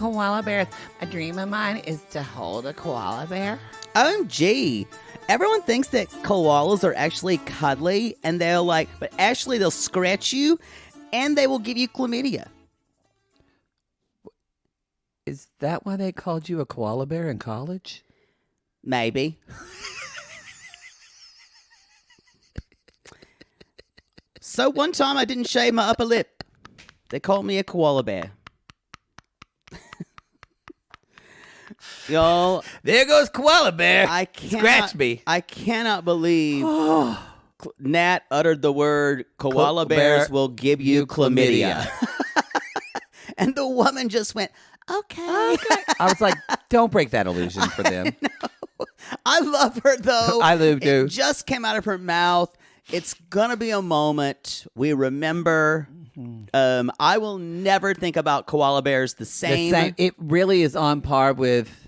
koala bears. A dream of mine is to hold a koala bear. OMG. Everyone thinks that koalas are actually cuddly, and but actually they'll scratch you, and they will give you chlamydia. Is that why they called you a koala bear in college? Maybe. So one time I didn't shave my upper lip. They called me a koala bear. Y'all, there goes koala bear. Scratch me. I cannot believe Nat uttered the word koala bears will give you chlamydia. And the woman just went, okay. I was like, don't break that illusion for them. I love her, though. I do, too. It just came out of her mouth. It's going to be a moment we remember. I will never think about koala bears the same. It really is on par with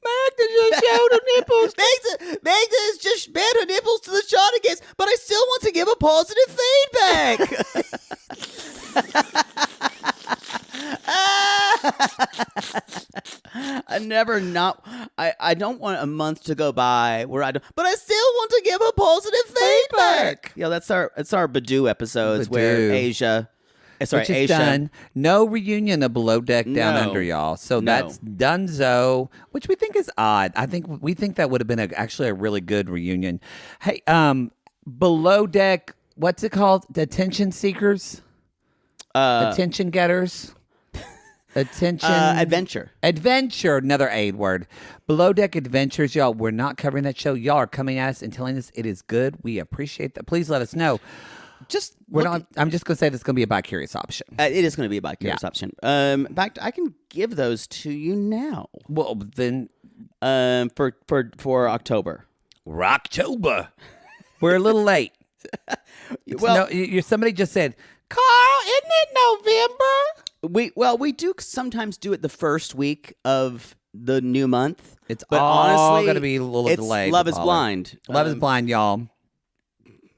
Magda just showed her nipples. Magda has just bared her nipples to the shot against, but I still want to give a positive feedback. I don't want a month to go by where I don't, but I still want to give a positive feedback. Yeah, that's our Badoo episodes where Asia done. No reunion of Below Deck Down Under, y'all. So that's donezo, which we think is odd. We think that would have been actually a really good reunion. Hey, Below Deck, what's it called? Attention seekers, attention getters. Adventure, another aid word. Below Deck Adventures, y'all. We're not covering that show. Y'all are coming at us and telling us it is good. We appreciate that. Please let us know. I'm just gonna say this is gonna be a bi-curious option. It is gonna be a bi-curious option. In fact, I can give those to you now. Well, then, for October. We're a little late. Somebody just said, Carl, isn't it November? We do sometimes do it the first week of the new month. It's but all honestly, going to be a little delayed. Love is blind. Love is blind, y'all.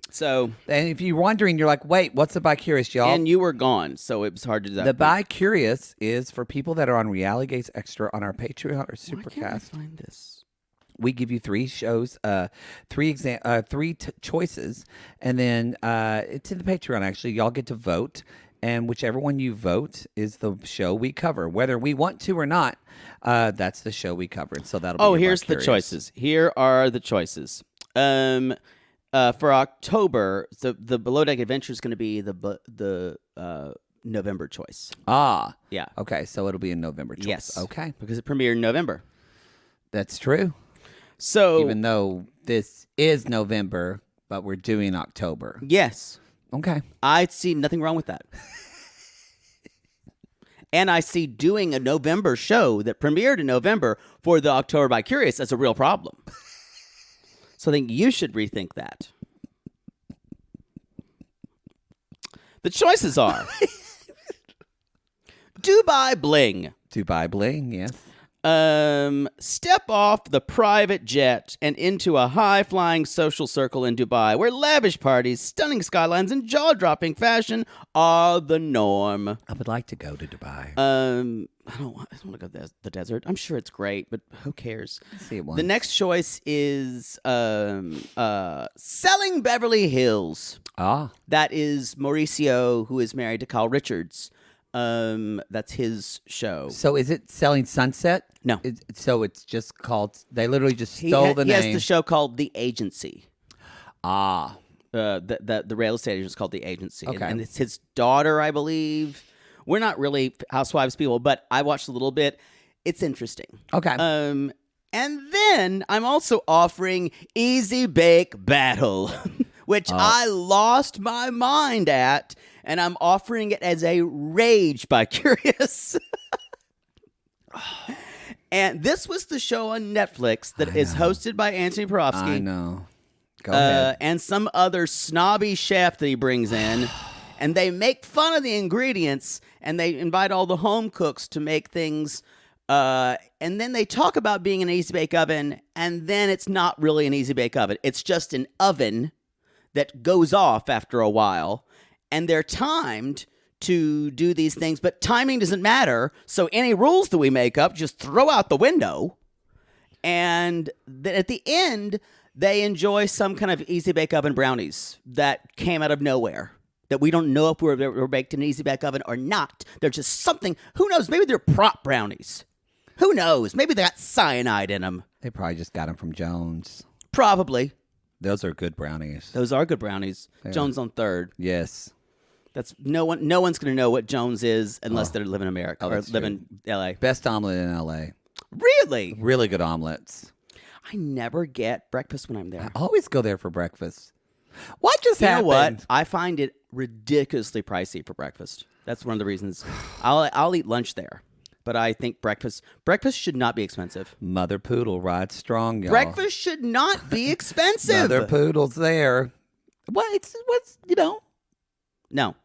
So, and if you're wondering, you're like, wait, what's the bi-curious, y'all? And you were gone, so it was hard to do that. The bi-curious is for people that are on Reality Gates Extra on our Patreon or Supercast. Why can't I find this? We give you 3 shows, three choices, and then it's in the Patreon. Actually, y'all get to vote. And whichever one you vote is the show we cover. Whether we want to or not, that's the show we cover. So that'll be here's the choices. Here are the choices. For October, the Below Deck Adventure is going to be the November choice. Ah. Yeah. Okay, so it'll be a November choice. Yes. Okay. Because it premiered in November. That's true. So even though this is November, but we're doing October. Yes. Okay. I see nothing wrong with that. And I see doing a November show that premiered in November for the October bi-curious as a real problem. So I think you should rethink that. The choices are Dubai Bling. Dubai Bling, yes. Step off the private jet and into a high-flying social circle in Dubai where lavish parties, stunning skylines, and jaw-dropping fashion are the norm. I would like to go to Dubai. I don't want to go to the desert. I'm sure it's great, but who cares? See it once. The next choice is Selling Beverly Hills. Ah. That is Mauricio, who is married to Kyle Richards. That's his show. So is it Selling Sunset? No. So it's just called, they literally just stole the name. He has the show called The Agency. Ah. The real estate agent is called The Agency. Okay. And it's his daughter, I believe. We're not really Housewives people, but I watched a little bit. It's interesting. Okay. And then I'm also offering Easy Bake Battle, which I lost my mind at, and I'm offering it as a Rage bi-curious. And this was the show on Netflix that is hosted by Anthony Porofsky. I know. Go ahead. And some other snobby chef that he brings in. And they make fun of the ingredients, and they invite all the home cooks to make things. And then they talk about being an easy bake oven, and then it's not really an easy bake oven. It's just an oven that goes off after a while, and they're timed to do these things, but timing doesn't matter. So any rules that we make up, just throw out the window. And then at the end, they enjoy some kind of easy bake oven brownies that came out of nowhere. That we don't know if we're baked in an easy bake oven or not. They're just something. Who knows? Maybe they're prop brownies. Who knows? Maybe they got cyanide in them. They probably just got them from Jones. Probably. Those are good brownies. Those are good brownies. Yeah. Jones on third. Yes. That's no one's going to know what Jones is unless they live in America or live in L.A. Best omelet in L.A. Really? Really good omelets. I never get breakfast when I'm there. I always go there for breakfast. What just happened? You know what? I find it ridiculously pricey for breakfast. That's one of the reasons. I'll eat lunch there. But I think breakfast should not be expensive. Mother Poodle rides strong, y'all. Breakfast should not be expensive. Mother Poodle's there. What's No.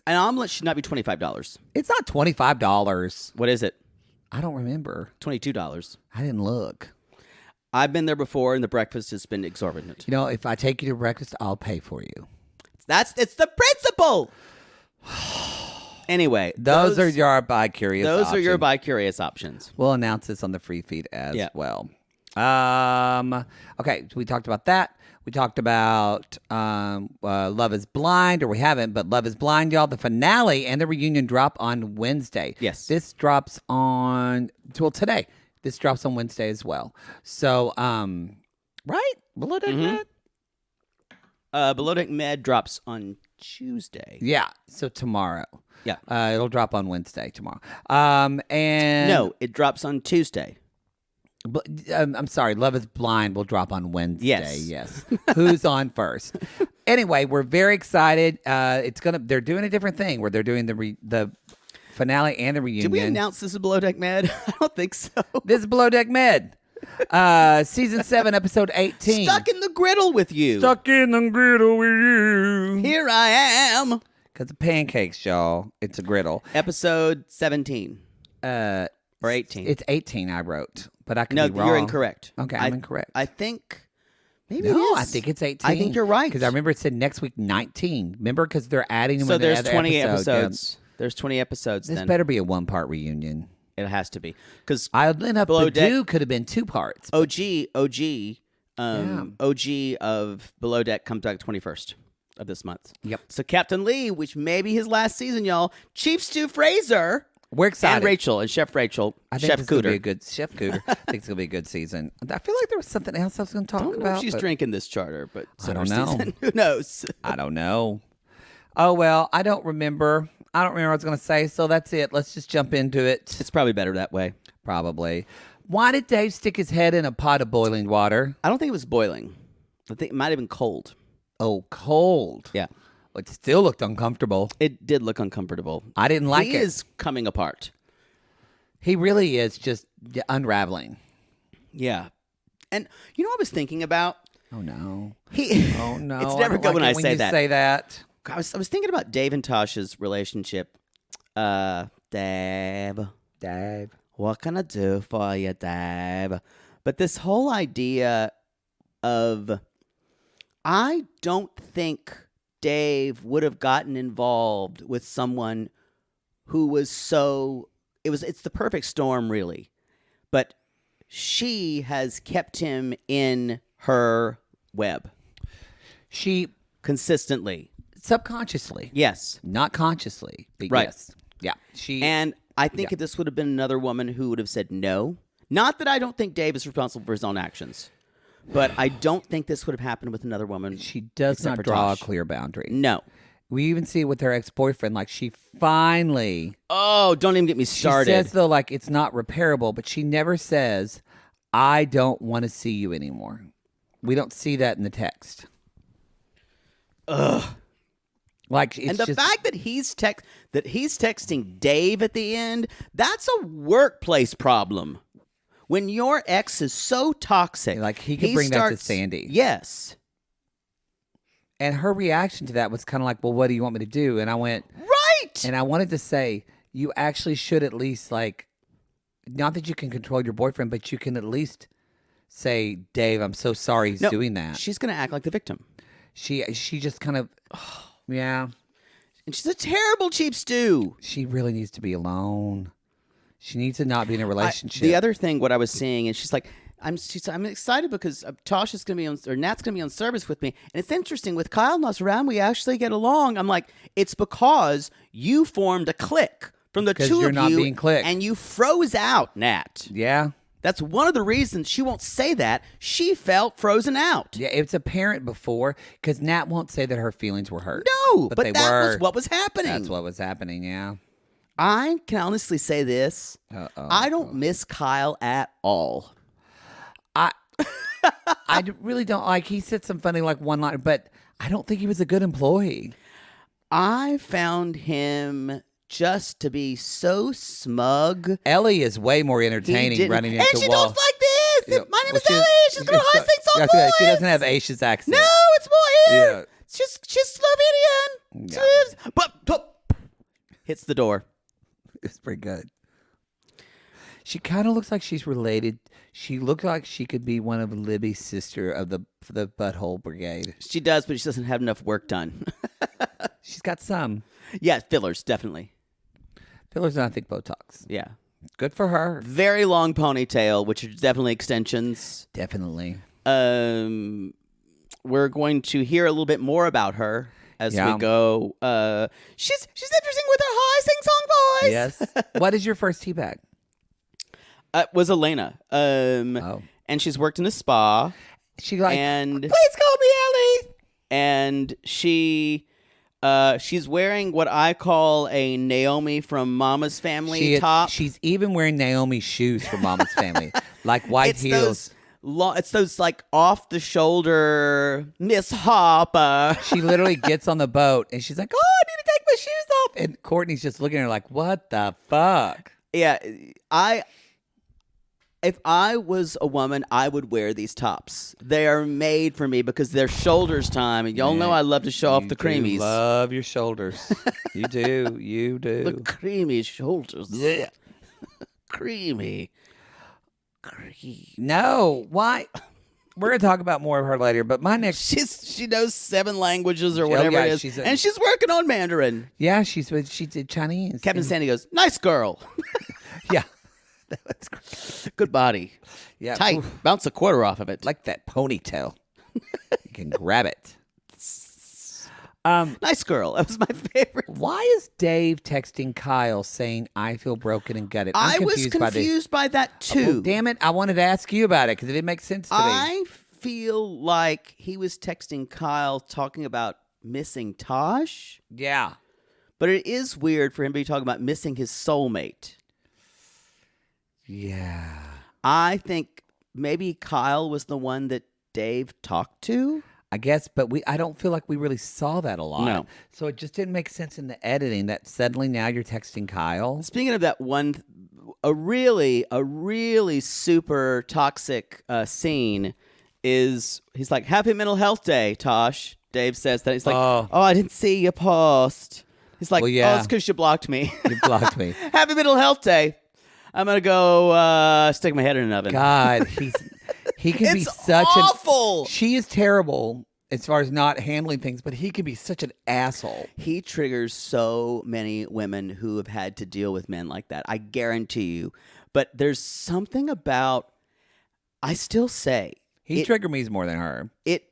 An omelet should not be $25. It's not $25. What is it? I don't remember. $22. I didn't look. I've been there before, and the breakfast has been exorbitant. You know, if I take you to breakfast, I'll pay for you. It's the principle. Anyway, those are your bi-curious options. Those are your bi-curious options. We'll announce this on the free feed as well. Okay, so we talked about that. We talked about Love is Blind, or we haven't, but Love is Blind, y'all. The finale and the reunion drop on Wednesday. Yes. This drops on, today. This drops on Wednesday as well. So, right? Below Deck Med? Below Deck Med drops on Tuesday. Yeah, so tomorrow. Yeah. It'll drop on Wednesday tomorrow. And no, it drops on Tuesday. But, I'm sorry, Love is Blind will drop on Wednesday. Yes. Who's on first? Anyway, we're very excited. They're doing a different thing where they're doing the finale and the reunion. Did we announce this is Below Deck Med? I don't think so. This is Below Deck Med. Season 7, episode 18. Stuck in the griddle with you. Stuck in the griddle with you. Here I am. Because of pancakes, y'all. It's a griddle. Episode 17. Or 18. It's 18, I wrote. But I could be wrong. No, you're incorrect. Okay, I'm incorrect. I think maybe no, it is. I think it's 18. I think you're right. Because I remember it said next week 19. Remember? Because they're adding them. So there's the 20 episode. episodes. Yeah. There's 20 episodes This then. better be a one-part reunion. It has to be. Because Island of Purdue could have been 2 parts. OG of Below Deck comes back 21st of this month. Yep. So Captain Lee, which may be his last season, y'all. Chief Stu Fraser. We're excited. And Rachel and Chef Rachel. I think Chef it's Cooter. Gonna be a good Chef Cooter. I think it's gonna be a good season. I feel like there was something else I was gonna talk I don't know about. if she's drinking this charter, but I don't know. Who knows? I don't know. Oh well, I don't remember. I don't remember what I was gonna say. So that's it. Let's just jump into it. It's probably better that way. Probably. Why did Dave stick his head in a pot of boiling water? I don't think it was boiling. I think it might have been cold. Oh, cold. Yeah. It still looked uncomfortable. It did look uncomfortable. I didn't like it. He is coming apart. He really is just unraveling. Yeah. And you know what I was thinking about? Oh, no. Oh, no. It's never good when I say that. Say that. I was thinking about Dave and Tasha's relationship. Dave. What can I do for you, Dave? But this whole idea of, I don't think Dave would have gotten involved with someone who was so, it's the perfect storm, really. But she has kept him in her web. She consistently. Subconsciously. Yes. Not consciously. But right. Yes. Yeah. And I think if this would have been another woman who would have said no. Not that I don't think Dave is responsible for his own actions. But I don't think this would have happened with another woman. She does not draw a clear boundary. No. We even see it with her ex-boyfriend. Like, she finally... Oh, don't even get me started. She says, though, like, it's not repairable, but she never says, I don't want to see you anymore. We don't see that in the text. Ugh. Like, it's and the fact that he's texting Dave at the end, that's a workplace problem. When your ex is so toxic, like he could bring that to Sandy. Yes. And her reaction to that was kind of like, well, what do you want me to do? And I went, right. And I wanted to say, you actually should at least, like, not that you can control your boyfriend, but you can at least say, Dave, I'm so sorry he's doing that. She's going to act like the victim. She just kind of, yeah. And she's a terrible cheap stew. She really needs to be alone. She needs to not be in a relationship. The other thing, what I was seeing, and she's like, I'm excited because Tasha's going to be on, or Nat's going to be on service with me. And it's interesting, with Kyle not around, we actually get along. I'm like, it's because you formed a clique from the two of you. You're not being clicked. And you froze out, Nat. Yeah. That's one of the reasons she won't say that. She felt frozen out. Yeah, it's apparent before because Nat won't say that her feelings were hurt. No, but that was what was happening. That's what was happening, yeah. I can honestly say this. I don't miss Kyle at all. I really don't like. He said some funny one line, but I don't think he was a good employee. I found him just to be so smug. Ellie is way more entertaining running into and she wall. talks like this. Yeah, My name is Ellie. She's got a high sing-song voice. She doesn't have Aisha's accent. No, it's more here. Yeah. She's Slovenian. Yeah. But hits the door. It's pretty good. She kind of looks like she's related. She looked like she could be one of Libby's sister of the Butthole Brigade. She does, but she doesn't have enough work done. She's got some. Yeah, fillers, definitely. Fillers and I think Botox. Yeah. Good for her. Very long ponytail, which are definitely extensions. Definitely. We're going to hear a little bit more about her as we go. She's interesting with her high sing-song voice. Yes. What is your first teabag? Was Elena. And she's worked in a spa. She and please call me Ellie. And she's wearing what I call a Naomi from Mama's Family top. She's even wearing Naomi's shoes from Mama's Family, like white heels. It's those off the shoulder Miss Hopper. She literally gets on the boat and she's like, "Oh, I need to take my shoes off." And Courtney's just looking at her like, "What the fuck?" Yeah, if I was a woman, I would wear these tops. They are made for me because they're shoulders time, and y'all know I love to show off the creamies. Love your shoulders. You do. You do. The creamy shoulders. Yeah. Creamy. No. Why? We're going to talk about more of her later, but my next... She knows 7 languages or whatever it is, and she's working on Mandarin. Yeah, she did Chinese. Captain Sandy goes, "Nice girl." Yeah. That's great. Good body. Yeah. Tight. Oof. Bounce a quarter off of it. Like that ponytail. You can grab it. Nice girl. That was my favorite. Why is Dave texting Kyle saying, "I feel broken and gutted"? I was confused by that too. Oh, damn it. I wanted to ask you about it because it didn't make sense to me. I feel like he was texting Kyle talking about missing Tosh. Yeah. But it is weird for him to be talking about missing his soulmate. Yeah. I think maybe Kyle was the one that Dave talked to. I guess, but I don't feel like we really saw that a lot. No. So it just didn't make sense in the editing that suddenly now you're texting Kyle. Speaking of that one, a really super toxic scene is he's like, "Happy Mental Health Day, Tosh." Dave says that. He's like, "Oh, I didn't see your post." He's like, "Oh, it's because you blocked me." You blocked me. Happy Mental Health Day. I'm going to go stick my head in an oven. God, he can be such awful. She is terrible as far as not handling things, but he can be such an asshole. He triggers so many women who have had to deal with men like that. I guarantee you. But there's something about, I still say. He triggered me more than her. It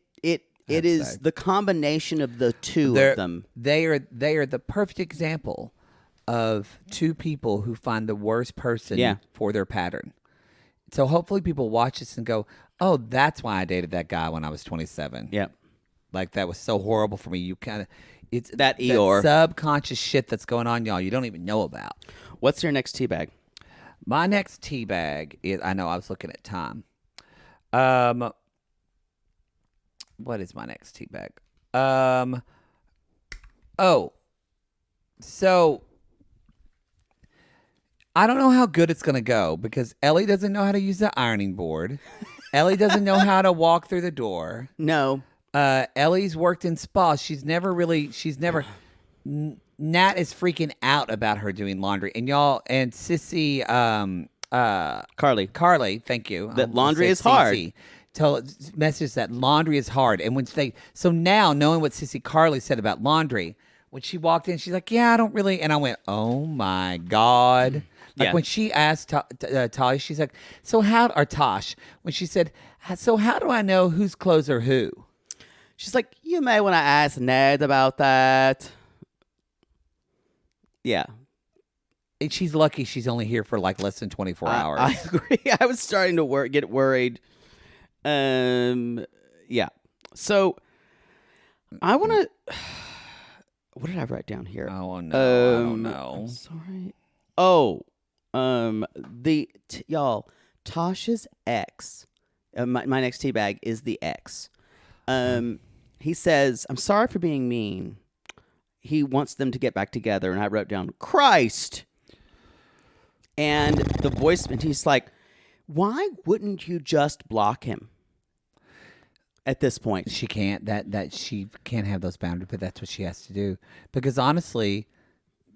is the combination of the two of them. They are the perfect example of two people who find the worst person for their pattern. So hopefully people watch this and go, "Oh, that's why I dated that guy when I was 27." Yeah. Like that was so horrible for me. You kind of, it's that Eeyore subconscious shit that's going on, y'all. You don't even know about. What's your next teabag? My next teabag is, I know I was looking at time. What is my next teabag? So I don't know how good it's going to go because Ellie doesn't know how to use the ironing board. Ellie doesn't know how to walk through the door. No. Ellie's worked in spas. Nat is freaking out about her doing laundry. And y'all, and Sissy, Carly, thank you. That laundry is hard. Message that laundry is hard. And so now knowing what Sissy Carly said about laundry, when she walked in, she's like, yeah, I don't really. And I went, oh my God. Like when she asked Talia, she's like, so how, or Tosh, when she said, so how do I know whose clothes are who? She's like, you may want to ask Ned about that. Yeah. And she's lucky she's only here for like less than 24 hours. I agree. I was starting to get worried. Yeah. So I want to. What did I write down here? Oh no, I don't know. I'm sorry. Oh, y'all, Tasha's ex. My next tea bag is the ex. He says, "I'm sorry for being mean." He wants them to get back together, and I wrote down Christ. And the voice, and he's like, "Why wouldn't you just block him?" At this point, she can't. That she can't have those boundaries, but that's what she has to do. Because honestly,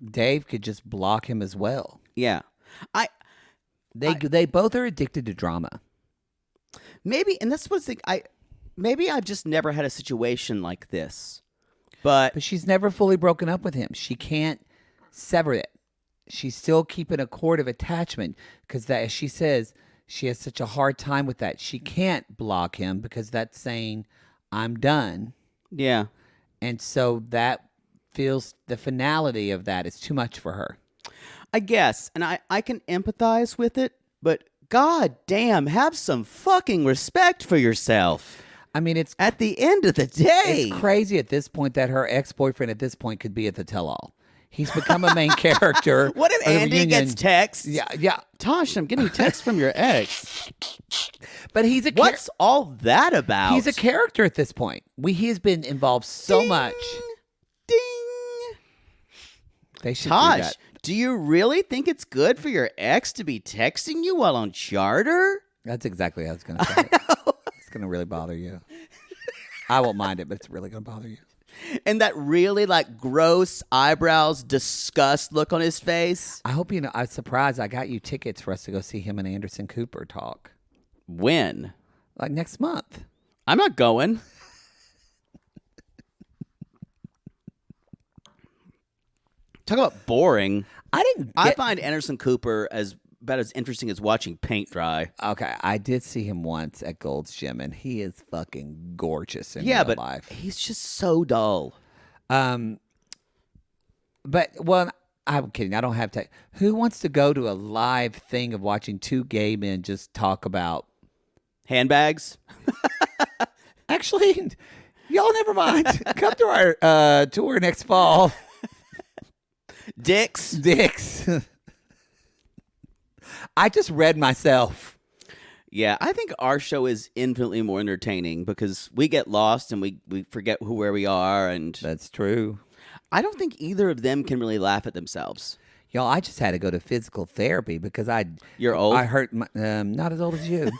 Dave could just block him as well. Yeah, they both are addicted to drama. Maybe, and that's what's maybe I've just never had a situation like this, but she's never fully broken up with him. She can't sever it. She's still keeping a cord of attachment because that, as she says, she has such a hard time with that. She can't block him because that's saying, I'm done. Yeah. And so that feels, the finality of that is too much for her. I guess. And I can empathize with it, but God damn, have some fucking respect for yourself. I mean, it's at the end of the day. It's crazy at this point that her ex-boyfriend at this point could be at the tell-all. He's become a main character. What if Andy gets texts? Yeah. Tosh, I'm getting texts from your ex. But he's what's all that about? He's a character at this point. He has been involved so much. Ding. They should Tosh, do that. Do you really think it's good for your ex to be texting you while on charter? That's exactly what I was going to say. It's going to really bother you. I won't mind it, but it's really going to bother you. And that really gross eyebrows, disgust look on his face. I hope you know. I'm surprised I got you tickets for us to go see him and Anderson Cooper talk. When? Like next month. I'm not going. Talk about boring. I find Anderson Cooper about as interesting as watching paint dry. Okay, I did see him once at Gold's Gym, and he is fucking gorgeous in real life. He's just so dull. But I'm kidding. I don't have to. Who wants to go to a live thing of watching two gay men just talk about handbags? Actually, y'all never mind. Come to our tour next fall. Dicks. I just read myself. Yeah, I think our show is infinitely more entertaining because we get lost and we forget where we are. And that's true. I don't think either of them can really laugh at themselves. Y'all, I just had to go to physical therapy because You're old? I hurt my, not as old as you.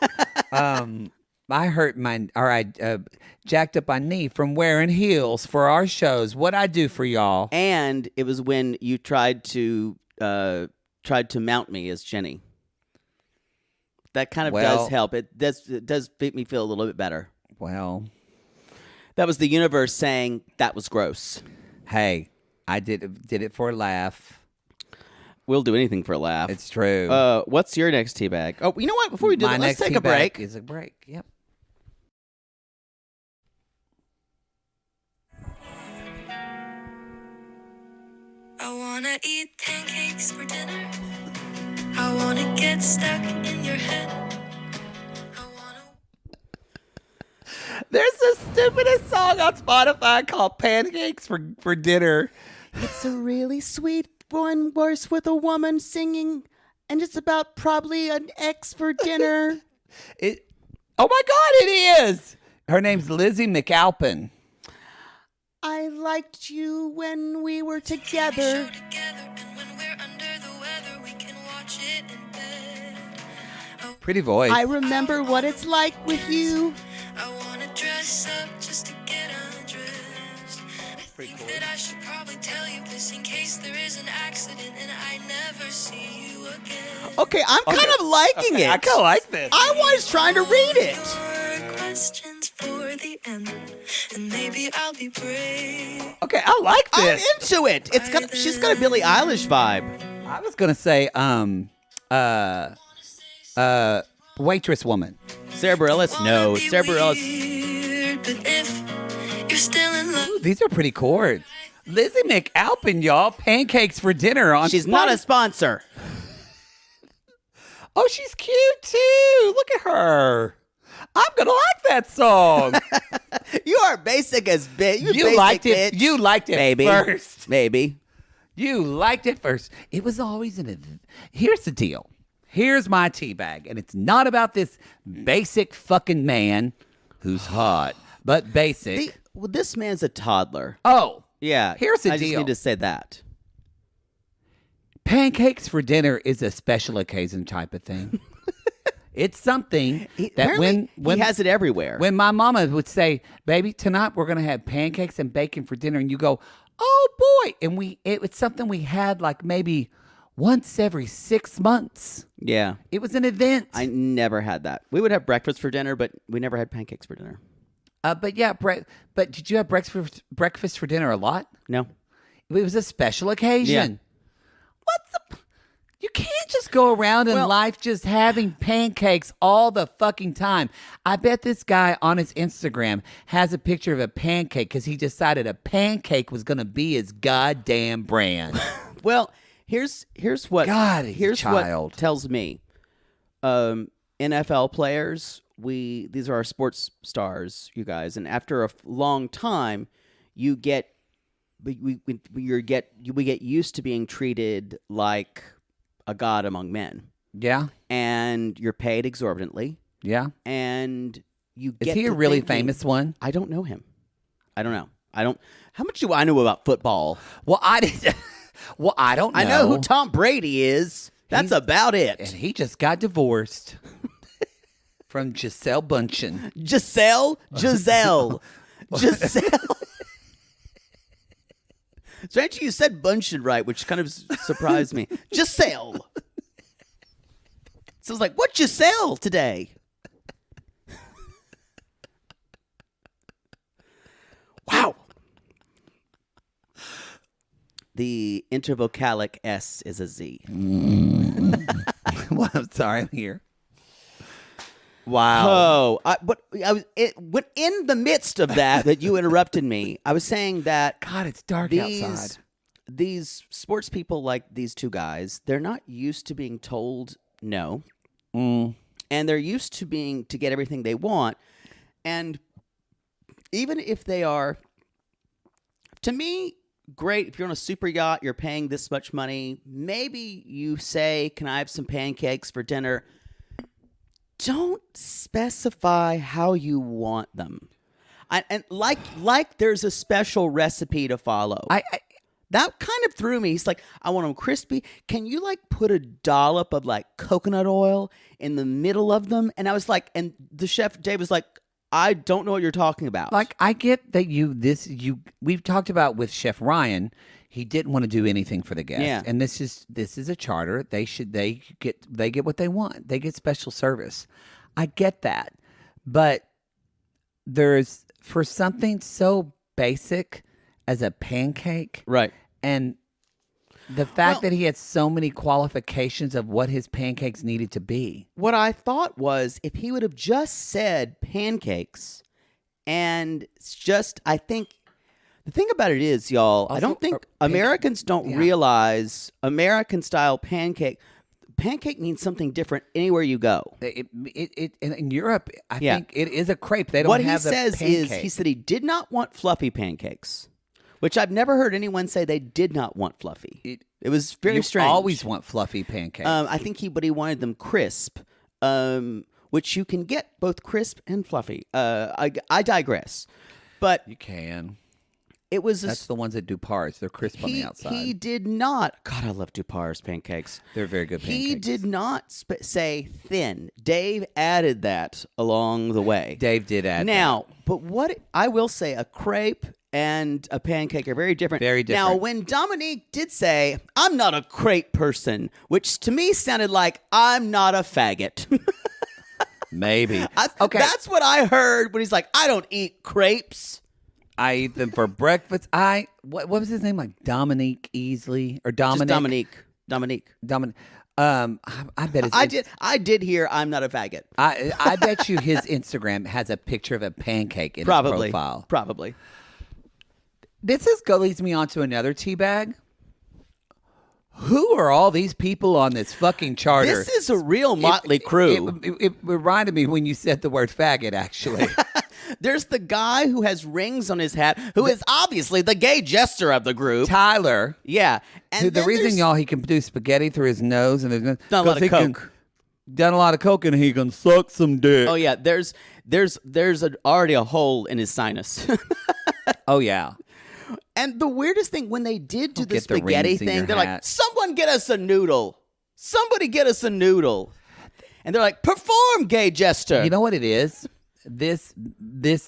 I hurt I jacked up my knee from wearing heels for our shows. What'd I do for y'all? And it was when you tried to mount me as Jenny. That kind of does help. It does make me feel a little bit better. Well, that was the universe saying that was gross. Hey, I did it for a laugh. We'll do anything for a laugh. It's true. What's your next tea bag? Oh, you know what? Before we do that, let's take a break. Is a break. Yep. I wanna eat pancakes for dinner. I wanna get stuck in your head. There's the stupidest song on Spotify called Pancakes for Dinner. It's a really sweet one, verse with a woman singing, and it's about probably an ex for dinner. Oh my God, it is! Her name's Lizzie McAlpin. I liked you when we were together. Pretty voice. I remember what it's like with you. I wanna dress up just to get undressed. I think that I should probably tell you this in case there is an accident and I never see you again. Okay, I'm kind of liking it. I kind of like this. I was trying to read it. Your questions for the end. man, and maybe I'll be brave. Okay, I like I'm this. into it. She's got a Billie Eilish vibe. I was gonna say, waitress woman. Sarah Bareilles? No, Sarah Bareilles. Weird, but if you're still in love, Ooh, these are pretty chords. Lizzie McAlpin, y'all. Pancakes for dinner on She's not a sponsor. Oh, she's cute too. Look at her. I'm gonna like that song. You are basic as bitch. You liked it. Bitch. You liked it Maybe. first. Maybe. You liked it first. It was always Here's the deal. Here's my tea bag, and it's not about this basic fucking man who's hot, but basic. Well, this man's a toddler. Oh, Yeah. Here's the I deal. just need to say that. Pancakes for dinner is a special occasion type of thing. It's something that Apparently, when he has it everywhere. When my mama would say, "Baby, tonight we're gonna have pancakes and bacon for dinner," and you go, "Oh boy!" and it's something we had like maybe once every 6 months. Yeah. It was an event. I never had that. We would have breakfast for dinner, but we never had pancakes for dinner. But yeah, but did you have breakfast for dinner a lot? No. It was a special occasion. You can't just go around in life just having pancakes all the fucking time. I bet this guy on his Instagram has a picture of a pancake because he decided a pancake was going to be his goddamn brand. Well, here's what God, he's here's a child. what tells me. NFL players, these are our sports stars, you guys, and after a long time, we get used to being treated like a god among men. Yeah. And you're paid exorbitantly. Yeah. And you get Is he a to really thinking, famous one? I don't know him. I don't know. How much do I know about football? Well, I don't know. I know who Tom Brady is. That's about it. And he just got divorced from Giselle Bundchen. Giselle. Strange you said Bunchen right, which kind of surprised me. Giselle. So I was like, what Giselle today? Wow. The intervocalic S is a Z. Well, I'm sorry, I'm here. Wow. But in the midst of that you interrupted me, I was saying that God, it's dark outside. These sports people, like these two guys, they're not used to being told no. And they're used to to get everything they want. And even if they are, to me, great. If you're on a super yacht, you're paying this much money. Maybe you say, can I have some pancakes for dinner? Don't specify how you want them. And like there's a special recipe to follow. That kind of threw me. He's like, I want them crispy. Can you like put a dollop of like coconut oil in the middle of them? And I was like, and the chef Dave was like, I don't know what you're talking about. Like, I get that we've talked about with Chef Ryan, he didn't want to do anything for the guests. Yeah. And this is a charter. They get what they want. They get special service. I get that. But there's, for something so basic as a pancake. Right. And the fact that he had so many qualifications of what his pancakes needed to be. What I thought was if he would have just said pancakes, and it's just, I think, the thing about it is, y'all, I don't think Americans don't realize American-style pancake. Pancake means something different anywhere you go. In Europe, I think it is a crepe. They don't what have he says is, he said he did not want fluffy pancakes, which I've never heard anyone say they did not want fluffy. It was very strange. You always want fluffy pancakes. I think he wanted them crisp, which you can get both crisp and fluffy. I digress, but you can. That's the ones that Dupar's. They're crisp on the outside. He did not. God, I love Dupar's pancakes. They're very good pancakes. He did not say thin. Dave added that along the way. Dave did add that. But what I will say, a crepe and a pancake are very different. Very different. Now, when Dominique did say, I'm not a crepe person, which to me sounded like I'm not a faggot. Maybe. Okay. That's what I heard when he's like, I don't eat crepes. I eat them for breakfast. What was his name? Like Dominique Easley or Dominic? Just Dominique. I bet it's. I did hear I'm not a faggot. I bet you his Instagram has a picture of a pancake in his profile. Probably. This leads me on to another teabag. Who are all these people on this fucking charter? This is a real motley crew. It reminded me when you said the word faggot, actually. There's the guy who has rings on his hat, who is obviously the gay jester of the group. Tyler. Yeah. And the reason, y'all, he can do spaghetti through his nose and done a lot of coke. Done a lot of coke and he can suck some dick. Oh, yeah. There's already a hole in his sinus. Oh, yeah. And the weirdest thing, when they did do the spaghetti thing, they're like, someone get us a noodle. Somebody get us a noodle. And they're like, perform, gay jester. You know what it is? This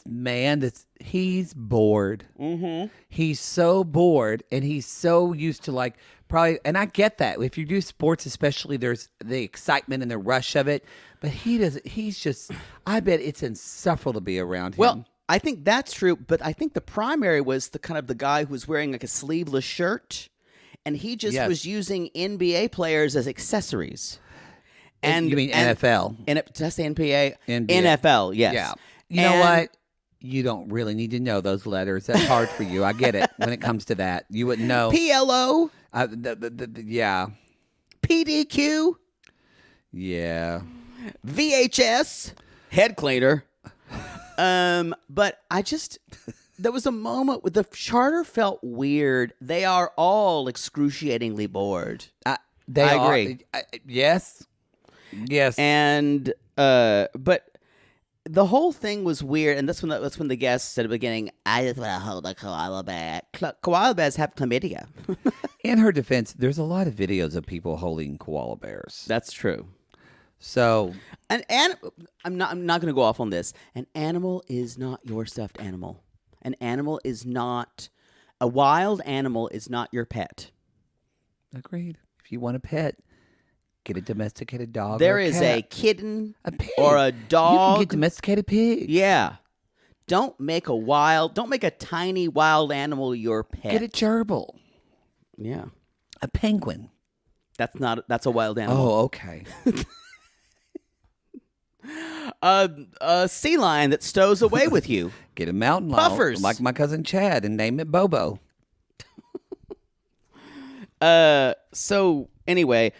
man, he's bored. Mm-hmm. He's so bored, and he's so used to probably, and I get that. If you do sports, especially, there's the excitement and the rush of it. But he's just, I bet it's insufferable to be around him. Well, I think that's true, but I think the primary was the guy who was wearing like a sleeveless shirt, and he just was using NBA players as accessories. And you mean NFL? And did I say NBA? NFL, yes. Yeah. You know what? You don't really need to know those letters. That's hard for you. I get it. When it comes to that, you wouldn't know. PLO. Yeah. PDQ. Yeah. VHS. Head cleaner. But there was a moment where the charter felt weird. They are all excruciatingly bored. I agree. Yes. And but the whole thing was weird, and that's when the guest said at the beginning, I just want to hold a koala bear. Koala bears have chlamydia. In her defense, there's a lot of videos of people holding koala bears. That's true. So, and I'm not going to go off on this. An animal is not your stuffed animal. A wild animal is not your pet. Agreed. If you want a pet, get a domesticated dog. There or a is cat. a kitten, a pig, or a dog. You can get domesticated pigs. Yeah. Don't make a tiny wild animal your pet. Get a gerbil. Yeah. A penguin. That's a wild animal. Oh, okay. A sea lion that stows away with you. Get a mountain Puffers. lion like my cousin Chad and name it Bobo. So anyway,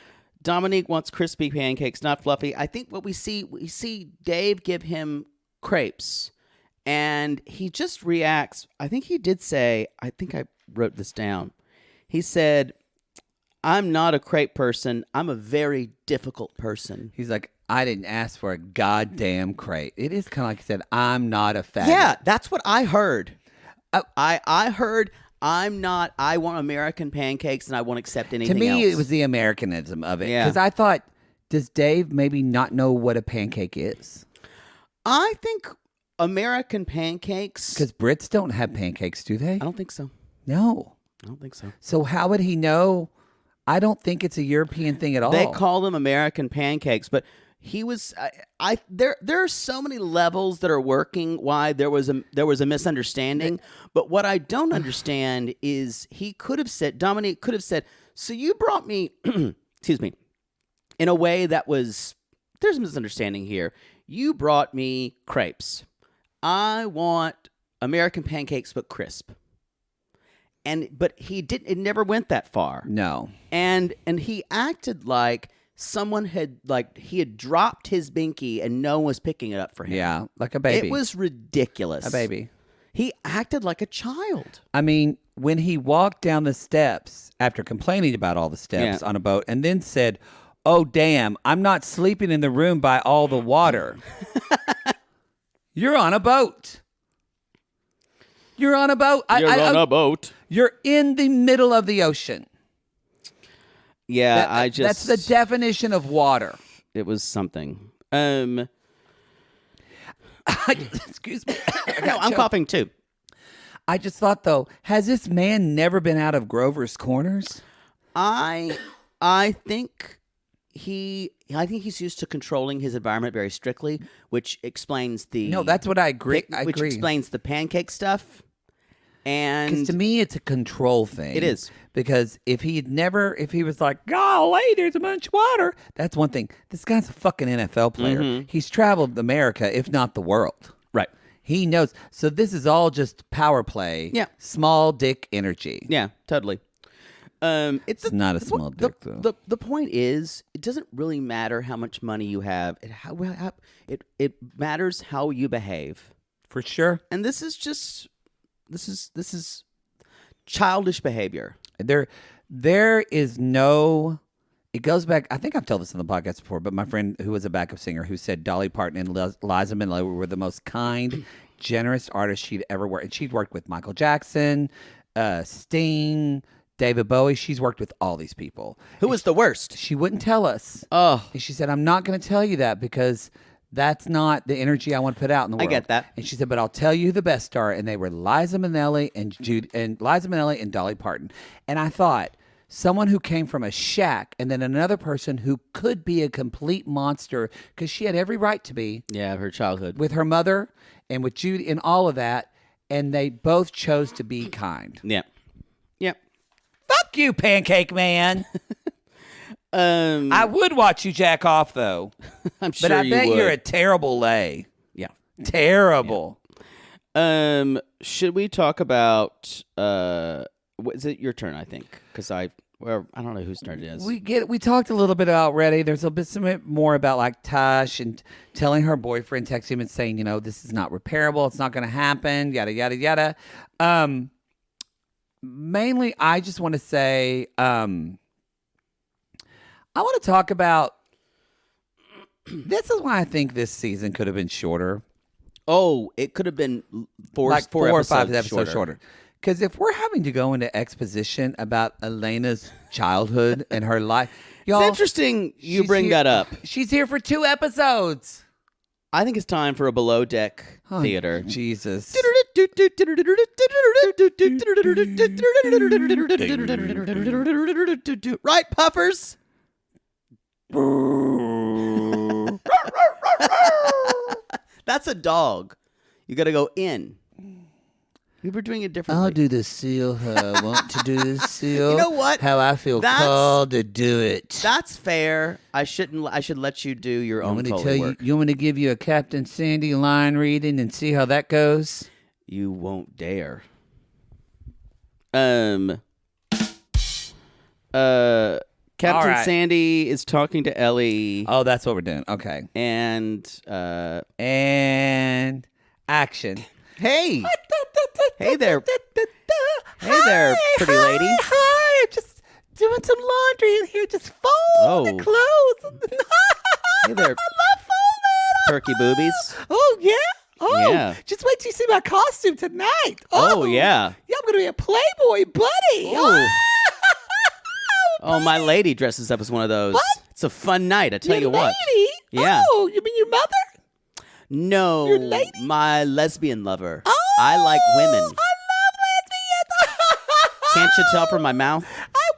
Dominique wants crispy pancakes, not fluffy. I think what we see Dave give him crepes, and he just reacts. I think he did say, I think I wrote this down. He said, I'm not a crepe person. I'm a very difficult person. He's like, I didn't ask for a goddamn crepe. It is kind of like he said, I'm not a faggot. Yeah, that's what I heard. I heard, I want American pancakes and I won't accept anything else. To me, it was the Americanism of it. Yeah. Because I thought, does Dave maybe not know what a pancake is? I think American pancakes... Because Brits don't have pancakes, do they? I don't think so. No. I don't think so. So how would he know? I don't think it's a European thing at all. They call them American pancakes, but he was there are so many levels that are working why there was a misunderstanding. But what I don't understand is Dominique could have said, so you brought me excuse me, in a way that was, there's a misunderstanding here. You brought me crepes. I want American pancakes but crisp. But it never went that far. No. And he acted like someone had dropped his binky and no one was picking it up for him. Yeah, like a baby. It was ridiculous. A baby. He acted like a child. I mean, when he walked down the steps after complaining about all the steps on a boat and then said, oh, damn, I'm not sleeping in the room by all the water. You're on a boat. You're on a boat. You're on a boat. You're in the middle of the ocean. Yeah, that's the definition of water. It was something. Excuse me. No, I'm coughing too. I just thought, though, has this man never been out of Grover's Corners? I think I think he's used to controlling his environment very strictly, which explains the. No, that's what I agree. Which explains the pancake stuff. And because to me, it's a control thing. It is. Because if he was like, golly, there's a bunch of water, that's one thing. This guy's a fucking NFL player. Mm-hmm. He's traveled America, if not the world. Right. He knows. So this is all just power play. Yeah. Small dick energy. Yeah, totally. It's not a small dick, though. The point is, it doesn't really matter how much money you have. It matters how you behave. For sure. And this is childish behavior. There is no. It goes back. I think I've told this on the podcast before, but my friend who was a backup singer who said Dolly Parton and Liza Minnelli were the most kind, generous artists she'd ever worked. And she'd worked with Michael Jackson, Sting, David Bowie. She's worked with all these people. Who was the worst? She wouldn't tell us. Oh. And she said, I'm not going to tell you that because that's not the energy I want to put out in the world. I get that. And she said, but I'll tell you who the best are. And they were Liza Minnelli and Dolly Parton. And I thought, someone who came from a shack and then another person who could be a complete monster because she had every right to be. Yeah, her childhood. With her mother and with Judy and all of that. And they both chose to be kind. Yeah. Yeah. Fuck you, Pancake Man. I would watch you jack off, though. I'm sure but I you bet would. you're a terrible lay. Yeah. Terrible. Yeah. Should we talk about... is it your turn, I think? Because I don't know whose turn it is. We talked a little bit already. There's a bit some more about like Tosh and telling her boyfriend, texting him and saying, this is not repairable. It's not going to happen. Yada, yada, yada. Mainly, I just want to say, I want to talk about, this is why I think this season could have been shorter. Oh, it could have been four or 5 episodes shorter. shorter. Because if we're having to go into exposition about Elena's childhood and her life, y'all, it's interesting you bring that up. She's here for 2 episodes. I think it's time for a below deck theater. Jesus. Right, puffers? That's a dog. You got to go in. We were doing it differently. I'll do the seal how I want to do the seal. You know what? How I feel called to do it. That's fair. I should let you do your own Foley work. You want me to give you a Captain Sandy line reading and see how that goes? You won't dare. Captain Sandy is talking to Ellie. Oh, that's what we're doing. Okay. And action. Hey. Hey there. Hey there, pretty lady. Hi. I'm just doing some laundry in here. Just folding clothes. Hey there. I love folding. Perky boobies. Oh, yeah. Oh, yeah. Just wait till you see my costume tonight. Oh yeah. Yeah, I'm going to be a Playboy buddy. Oh. Oh, my lady dresses up as one of those. What? It's a fun night, I tell you what. Lady? Yeah. Oh, you mean your mother? No, Your lady? my lesbian lover. Oh, I like women. I love lesbians. Can't you tell from my mouth? I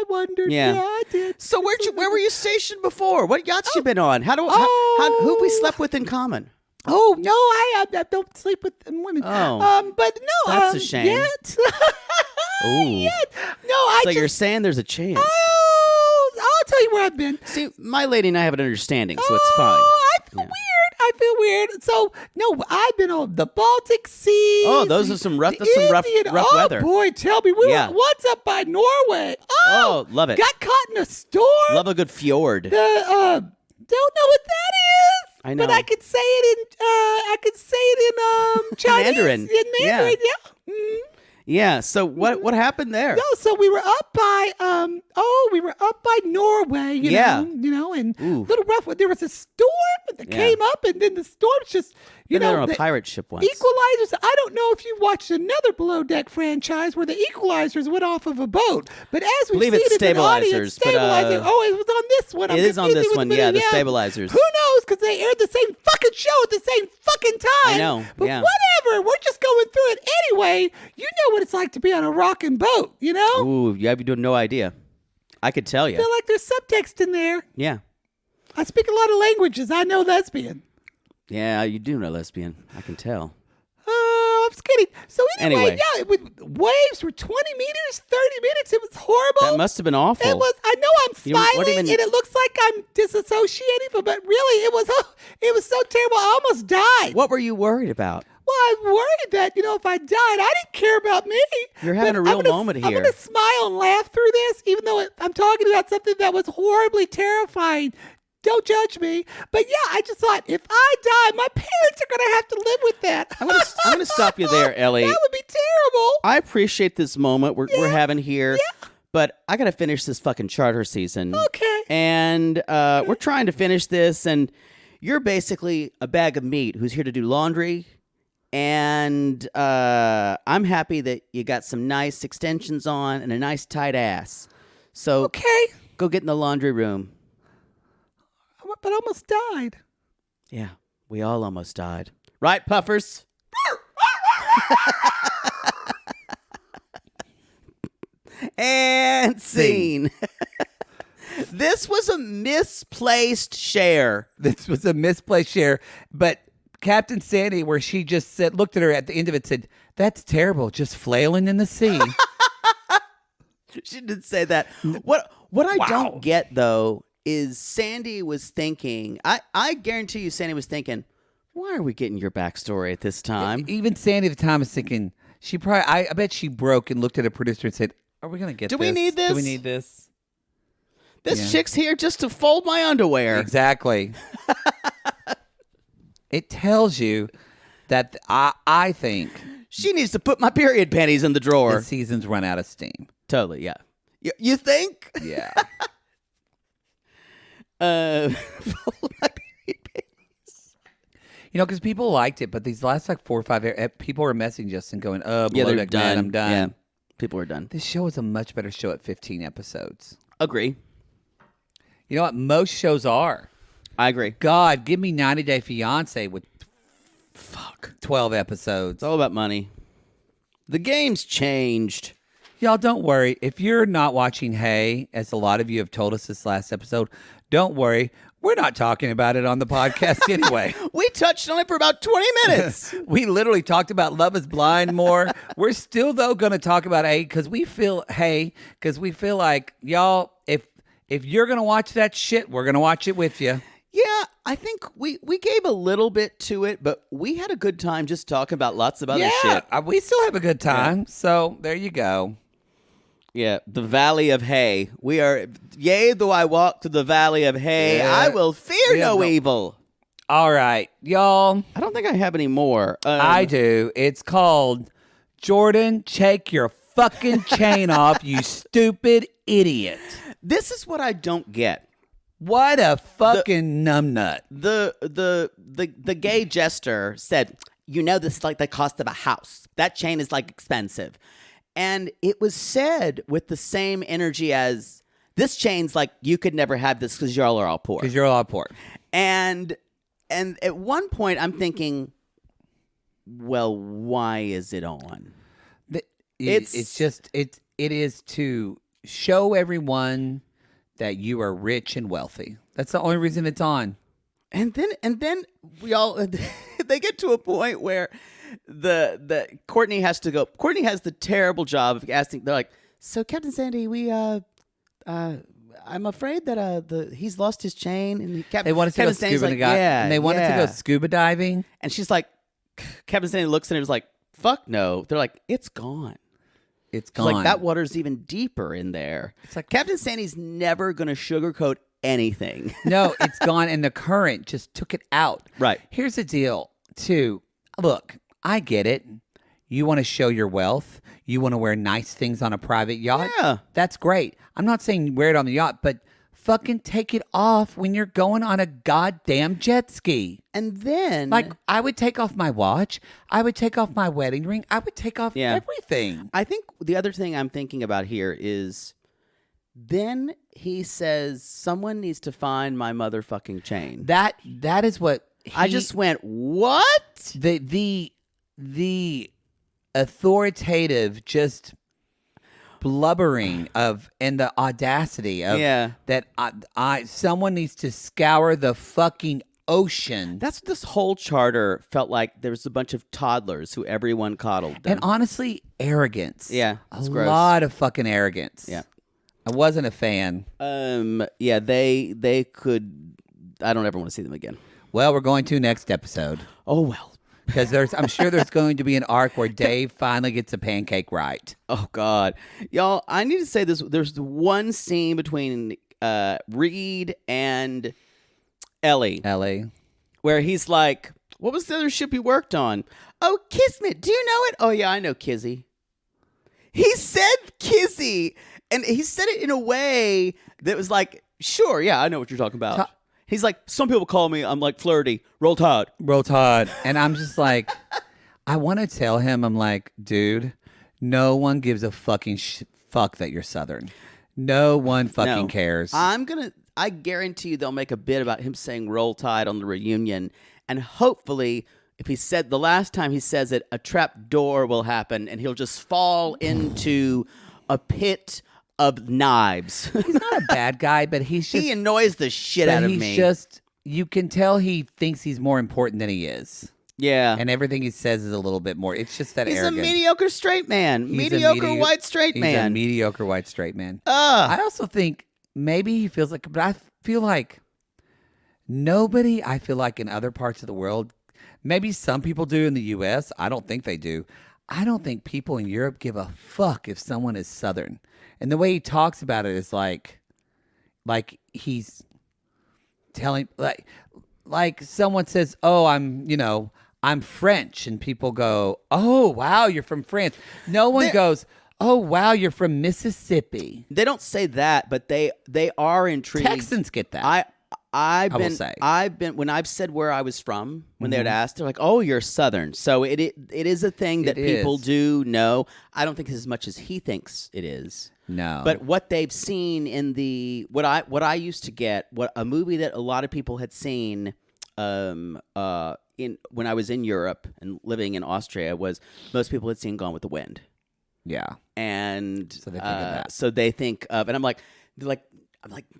wondered. Yeah. I did. So where were you stationed before? What yachts you been on? Who have we slept with in common? Oh no, I don't sleep with women. Oh. But no, That's a shame. Yet. Ooh. Yet. No, So you're saying there's a chance. Oh, I'll tell you where I've been. See, my lady and I have an understanding, so it's fine. I feel weird. I feel weird. So no, I've been on the Baltic Sea. Oh, those are some rough weather. Oh boy, tell me, we were once up by Norway. Oh, love it. Got caught in a storm. Love a good fjord. Don't know what that is. I know. But I could say it in Chinese. Mandarin. In Mandarin, yeah. Yeah. So what happened there? No, so we were up by Norway, you know, and little rough. There was a storm that came up, and then the storm's just Been there on a pirate ship once. Equalizers. I don't know if you've watched another Below Deck franchise where the Equalizers went off of a boat, but as we believe see it's it as an audience, Stabilizers, but, it was on this one. It is on this one, yeah, the Stabilizers. Who knows? Because they aired the same fucking show at the same fucking time. I know, but yeah. whatever. We're just going through it anyway. You know what it's like to be on a rocking boat, you know? Ooh, you have no idea. I could tell I you. feel like there's subtext in there. Yeah. I speak a lot of languages. I know lesbian. Yeah, you do know lesbian. I can tell. I'm just kidding. So anyway. Anyway. Yeah, waves were 20 meters, 30 minutes. It was horrible. That must have been awful. It was. I know I'm You know, what smiling, even- and it looks like I'm disassociating, but really, it was so terrible. I almost died. What were you worried about? Well, I'm worried that if I died, I didn't care about me. You're having But a real I'm gonna- moment I'm here. going to smile and laugh through this, even though I'm talking about something that was horribly terrifying. Don't judge me. But yeah, I just thought, if I die, my parents are going to have to live with that. I'm gonna stop you there, Ellie. That would be terrible. I appreciate this moment we're having here, but I gotta finish this fucking charter season. Okay. And we're trying to finish this, and you're basically a bag of meat who's here to do laundry. And I'm happy that you got some nice extensions on and a nice tight ass. So Okay. go get in the laundry room. But I almost died. Yeah, we all almost died. Right, puffers? And scene. This was a misplaced share. This was a misplaced share, but Captain Sandy, where she just looked at her at the end of it, said, "That's terrible, just flailing in the sea." She did say that. What I Wow. don't get, though, is Sandy was thinking, I guarantee you Sandy was thinking, why are we getting your backstory at this time? Even Sandy at the time was thinking, she probably, I bet she broke and looked at a producer and said, "Are we going to get Do this? we need this? Do we need this?" This Yeah. chick's here just to fold my underwear. Exactly. It tells you that I think She needs to put my period panties in the drawer. the season's run out of steam. Totally, yeah. You think? Yeah. Fold my period panties. Because people liked it, but these last 4 or 5 people were messaging us and going, Yeah, Below they're Deck done. Man, I'm done. Yeah, people are done. This show is a much better show at 15 episodes. Agree. You know what? Most shows are. I agree. God, give me 90 Day Fiancé with 12 episodes. It's all about money. The game's changed. Y'all, don't worry. If you're not watching Hey, as a lot of you have told us this last episode, don't worry. We're not talking about it on the podcast anyway. We touched on it for about 20 minutes. We literally talked about Love is Blind more. We're still, though, going to talk about Hey, because we feel like, y'all, if you're going to watch that shit, we're going to watch it with you. Yeah, I think we gave a little bit to it, but we had a good time just talking about lots of other shit. We still have a good time. So there you go. Yeah, the Valley of Hay. We are, yea, though I walk through the Valley of Hay, Yeah. I will fear Yeah, no no. evil. All right, y'all. I don't think I have any more. I do. It's called Jordan, take your fucking chain off, you stupid idiot. This is what I don't get. What a fucking numbnut. The gay jester said, this is like the cost of a house. That chain is like expensive. And it was said with the same energy as, this chain's like, you could never have this because y'all are all poor. Because you're all poor. And at one point I'm thinking, well, why is it on? It is to show everyone that you are rich and wealthy. That's the only reason it's on. And then we all they get to a point where the Courtney has to go. Courtney has the terrible job of asking. They're like, "So Captain Sandy, I'm afraid that he's lost his chain." And They wanted to go scuba diving. And they wanted to go scuba diving. And she's like, Captain Sandy looks at her and is like, "Fuck no." They're like, "It's gone." It's She's gone. like, that water's even deeper in there. It's like Captain Sandy's never gonna sugarcoat anything. No, it's gone, and the current just took it out. Right. Here's the deal, too. Look, I get it. You want to show your wealth. You want to wear nice things on a private yacht. Yeah. That's great. I'm not saying wear it on the yacht, but fucking take it off when you're going on a goddamn jet ski. And then, Like, I would take off my watch. I would take off my wedding ring. I would take off everything. I think the other thing I'm thinking about here is, then he says, someone needs to find my motherfucking chain. That is what I just went, what? the authoritative just blubbering and the audacity of that someone needs to scour the fucking ocean. That's what this whole charter felt like. There was a bunch of toddlers who everyone coddled them. And honestly, arrogance. Yeah, a gross. lot of fucking arrogance. Yeah, I wasn't a fan. Yeah, they could. I don't ever want to see them again. Well, we're going to next episode. Oh well. Because I'm sure there's going to be an arc where Dave finally gets a pancake right. Oh, God. Y'all, I need to say this. There's one scene between Reed and Ellie. Where he's like, what was the other ship you worked on? Oh, Kismet. Do you know it? Oh, yeah, I know Kizzy. He said Kizzy. And he said it in a way that was like, sure, yeah, I know what you're talking about. He's like, some people call me, I'm like flirty. Roll Tide. And I'm just like, I want to tell him, I'm like, dude, no one gives a fucking fuck that you're Southern. No one fucking cares. I guarantee you they'll make a bit about him saying Roll Tide on the reunion. And hopefully, if he said the last time he says it, a trap door will happen and he'll just fall into a pit of knives. He's not a bad guy, but he annoys the shit out of me. You can tell he thinks he's more important than he is. Yeah. And everything he says is a little bit more. It's just that arrogance. He's a mediocre straight man. White straight man. He's a mediocre white straight man. I also think maybe he feels like, but I feel like nobody, in other parts of the world, maybe some people do in the U.S. I don't think they do. I don't think people in Europe give a fuck if someone is Southern. And the way he talks about it is like he's telling, like someone says, "Oh, I'm French," and people go, "Oh, wow, you're from France." No one goes, "Oh, wow, you're from Mississippi." They don't say that, but they are intrigued. Texans get that. I've been when I've said where I was from, when they would ask, they're like, "Oh, you're Southern." So it is a thing that people do know. I don't think as much as he thinks it is. No. But what they've seen in what I used to get, what a movie that a lot of people had seen when I was in Europe and living in Austria was most people had seen Gone with the Wind. Yeah. And so they think of that. So they think of, and I'm like,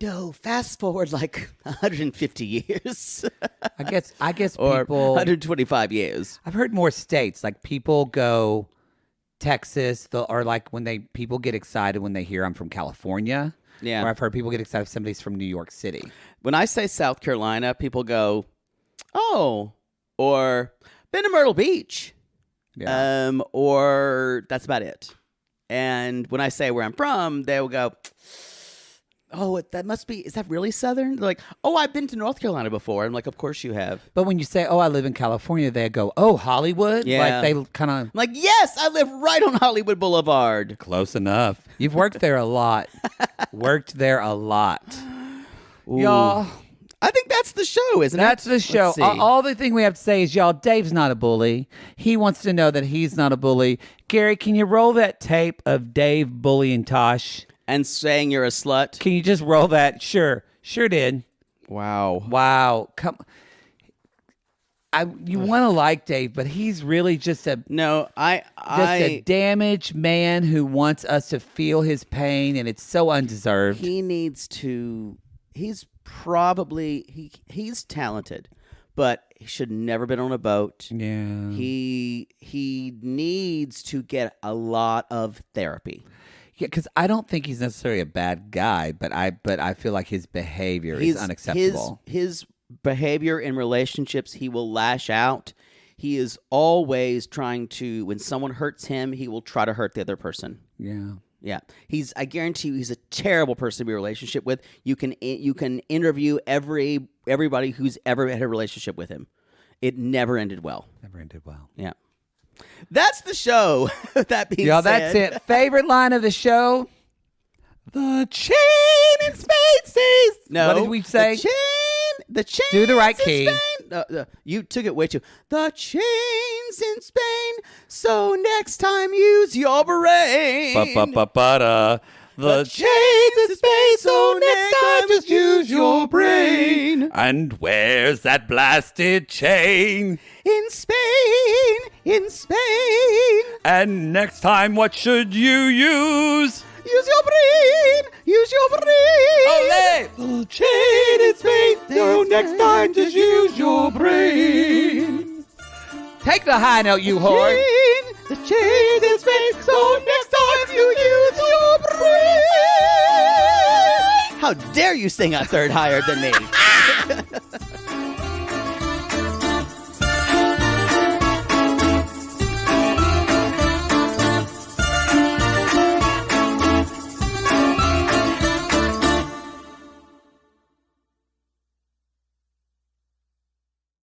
no, fast forward like 150 years. I guess or people 125 years. I've heard more states, like people go Texas, or like when people get excited when they hear I'm from California. Yeah. Or I've heard people get excited if somebody's from New York City. When I say South Carolina, people go, "Oh," or "Been to Myrtle Beach." Yeah. Or that's about it. And when I say where I'm from, they will go, "Oh, that must be, is that really Southern?" They're like, "Oh, I've been to North Carolina before." I'm like, "Of course you have." But when you say, "Oh, I live in California," they go, "Oh, Hollywood?" Yeah. Like they kind of like, "Yes, I live right on Hollywood Boulevard." Close enough. You've worked there a lot. Ooh. Y'all. I think that's the show, isn't it? That's the show. Let's see. All the thing we have to say is, y'all, Dave's not a bully. He wants to know that he's not a bully. Gary, can you roll that tape of Dave bullying Tosh? And saying you're a slut? Can you just roll that? Sure did. Wow. Come. You want to like Dave, but he's really just a damaged man who wants us to feel his pain, and it's so undeserved. He needs to. He's probably he's talented, but he should never been on a boat. Yeah. He needs to get a lot of therapy. Yeah, because I don't think he's necessarily a bad guy, but I feel like his behavior is unacceptable. His behavior in relationships, he will lash out. He is always trying to, when someone hurts him, he will try to hurt the other person. Yeah. I guarantee you, he's a terrible person to be in a relationship with. You can interview everybody who's ever had a relationship with him. It never ended well. Yeah. That's the show. That being said. That's it. Favorite line of the show? The chain in Spain stays. No. What did we say? The chain. Do the right key. You took it way too. The chains in Spain. So next time, use your brain. The chain's in space, so next time just use your brain. And where's that blasted chain? In Spain, in Spain. And next time, what should you use? Use your brain, use your brain. Olé! The chain in space, so next time just use your brain. Take the high note, you whore. The chain in space, so next time you use your brain. How dare you sing a third higher than me?